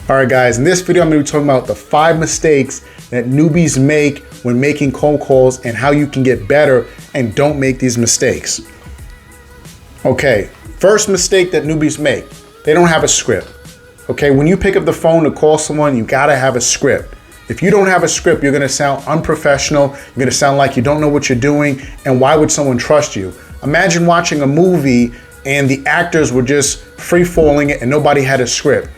All right, guys, in this video, I'm going to be talking about the 5 mistakes that newbies make when making cold calls and how you can get better and don't make these mistakes. Okay, first mistake that newbies make, they don't have a script. Okay, when you pick up the phone to call someone, you got to have a script. If you don't have a script, you're going to sound unprofessional. You're going to sound like you don't know what you're doing. And why would someone trust you? Imagine watching a movie and the actors were just free-falling it and nobody had a script.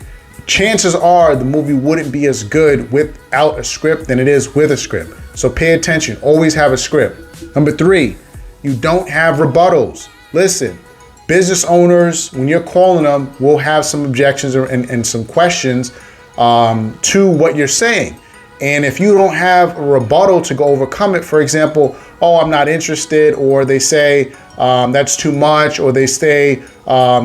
Chances are the movie wouldn't be as good without a script than it is with a script. So pay attention, always have a script. Number 3, you don't have rebuttals. Listen, business owners, when you're calling them, will have some objections and some questions to what you're saying. And if you don't have a rebuttal to overcome it, for example, oh, I'm not interested, or they say that's too much, or they say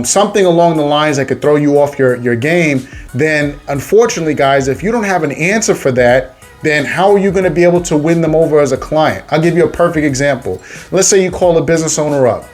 something along the lines that could throw you off your game, then unfortunately, guys, if you don't have an answer for that, then how are you going to be able to win them over as a client? I'll give you a perfect example. Let's say you call a business owner up.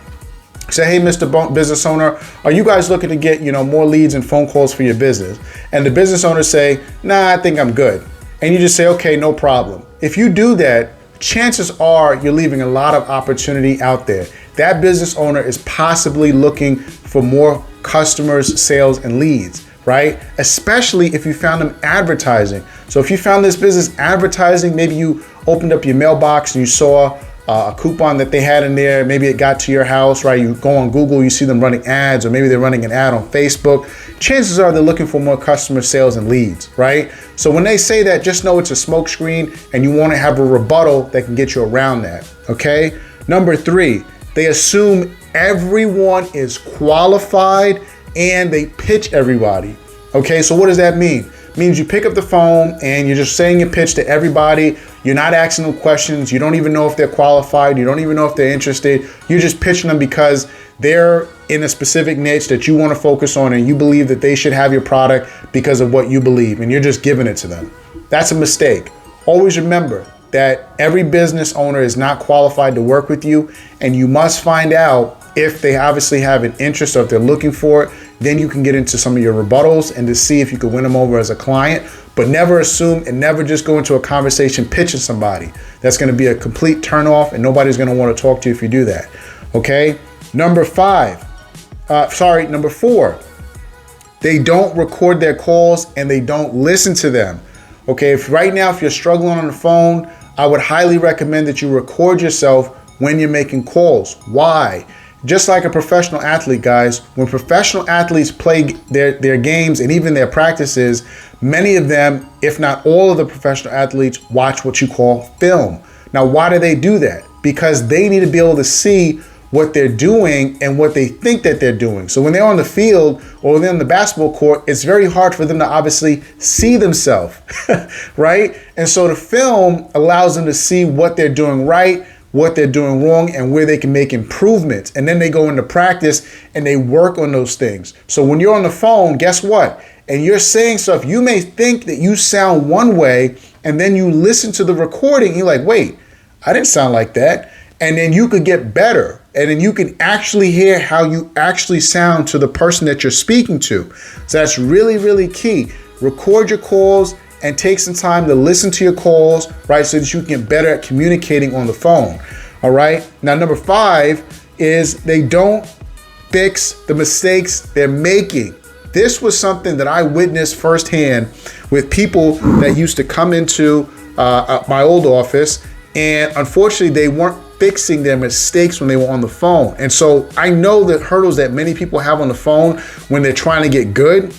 Say, hey, Mr. Business Owner, are you guys looking to get more leads and phone calls for your business? And the business owner say, nah, I think I'm good. And you just say, okay, no problem. If you do that, chances are you're leaving a lot of opportunity out there. That business owner is possibly looking for more customers, sales, and leads, right? Especially if you found them advertising. So if you found this business advertising, maybe you opened up your mailbox and you saw a coupon that they had in there. Maybe it got to your house, right? You go on Google, you see them running ads, or maybe they're running an ad on Facebook. Chances are they're looking for more customer sales and leads, right? So when they say that, just know it's a smoke screen and you want to have a rebuttal that can get you around that, okay? Number 3, they assume everyone is qualified and they pitch everybody, okay? So what does that mean? It means you pick up the phone and you're just saying your pitch to everybody. You're not asking them questions. You don't even know if they're qualified. You don't even know if they're interested. You're just pitching them because they're in a specific niche that you want to focus on and you believe that they should have your product because of what you believe, and you're just giving it to them. That's a mistake. Always remember that every business owner is not qualified to work with you, and you must find out if they obviously have an interest or if they're looking for it. Then you can get into some of your rebuttals and to see if you can win them over as a client. But never assume and never just go into a conversation pitching somebody. That's going to be a complete turnoff, and nobody's going to want to talk to you if you do that. Okay. Number 4. They don't record their calls and they don't listen to them. Okay. If you're struggling on the phone, I would highly recommend that you record yourself when you're making calls. Why? Just like a professional athlete, guys, when professional athletes play their games and even their practices, many of them, if not all of the professional athletes, watch what you call film. Now, why do they do that? Because they need to be able to see what they're doing and what they think that they're doing. So when they're on the field or they're on the basketball court, it's very hard for them to obviously see themselves, right? And so the film allows them to see what they're doing right, what they're doing wrong, and where they can make improvements. And then they go into practice and they work on those things. So when you're on the phone, guess what? And you're saying stuff, you may think that you sound one way, and then you listen to the recording, you're like, wait, I didn't sound like that. And then you could get better. And then you can actually hear how you actually sound to the person that you're speaking to. So that's really, really key. Record your calls and take some time to listen to your calls, right? So that you can get better at communicating on the phone, all right? Now, number 5 is they don't fix the mistakes they're making. This was something that I witnessed firsthand with people that used to come into my old office, and unfortunately, they weren't fixing their mistakes when they were on the phone. And so I know the hurdles that many people have on the phone when they're trying to get good.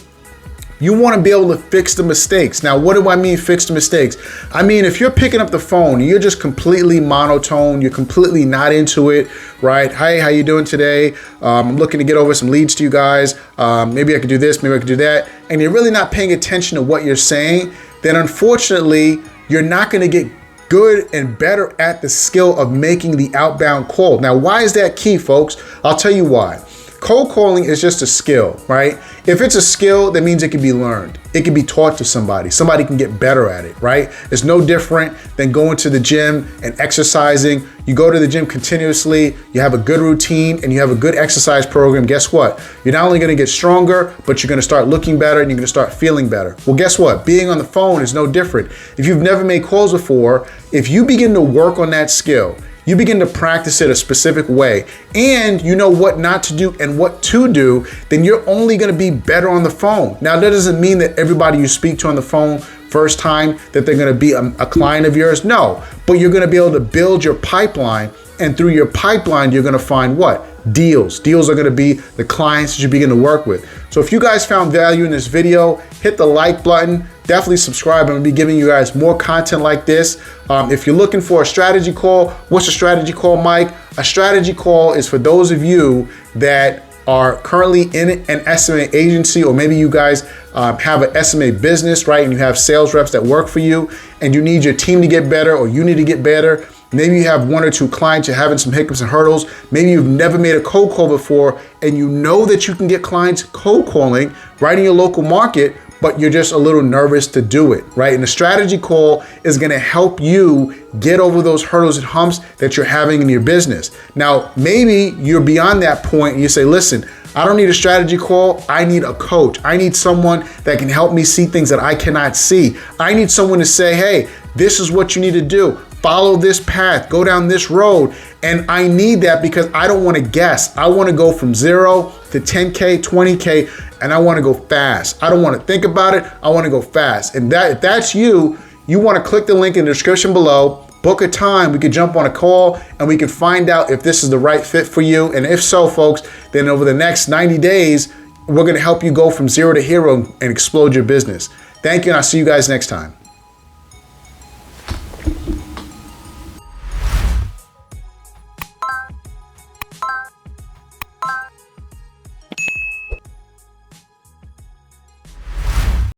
You want to be able to fix the mistakes. Now, what do I mean fix the mistakes? I mean, if you're picking up the phone, you're just completely monotone, you're completely not into it, right? Hey, how you doing today? I'm looking to get over some leads to you guys. Maybe I could do this, maybe I could do that. And you're really not paying attention to what you're saying, then unfortunately, you're not going to get good and better at the skill of making the outbound call. Now, why is that key, folks? I'll tell you why. Cold calling is just a skill, right? If it's a skill, that means it can be learned. It can be taught to somebody. Somebody can get better at it, right? It's no different than going to the gym and exercising. You go to the gym continuously, you have a good routine, and you have a good exercise program. Guess what? You're not only gonna get stronger, but you're gonna start looking better and you're gonna start feeling better. Well, guess what? Being on the phone is no different. If you've never made calls before, if you begin to work on that skill, you begin to practice it a specific way, and you know what not to do and what to do, then you're only gonna be better on the phone. Now, that doesn't mean that everybody you speak to on the phone first time that they're gonna be a client of yours. No, but you're gonna be able to build your pipeline, and through your pipeline, you're gonna find what? Deals. Deals are gonna be the clients that you begin to work with. So if you guys found value in this video, hit the like button. Definitely subscribe. I'm gonna be giving you guys more content like this. If you're looking for a strategy call, what's a strategy call, Mike? A strategy call is for those of you that are currently in an SMA agency, or maybe you guys have an SMA business, right? And you have sales reps that work for you, and you need your team to get better, or you need to get better. Maybe you have 1 or 2 clients, you're having some hiccups and hurdles. Maybe you've never made a cold call before, and you know that you can get clients cold calling right in your local market, but you're just a little nervous to do it, right? And the strategy call is gonna help you get over those hurdles and humps that you're having in your business. Now, maybe you're beyond that point and you say, listen, I don't need a strategy call, I need a coach. I need someone that can help me see things that I cannot see. I need someone to say, hey, this is what you need to do. Follow this path, go down this road. And I need that because I don't want to guess. I want to go from 0 to 10K, 20K, and I want to go fast. I don't want to think about it. I want to go fast. And if that's you, you want to click the link in the description below, book a time, we could jump on a call and we can find out if this is the right fit for you. And if so, folks, then over the next 90 days, we're going to help you go from 0 to hero and explode your business. Thank you, and I'll see you guys next time.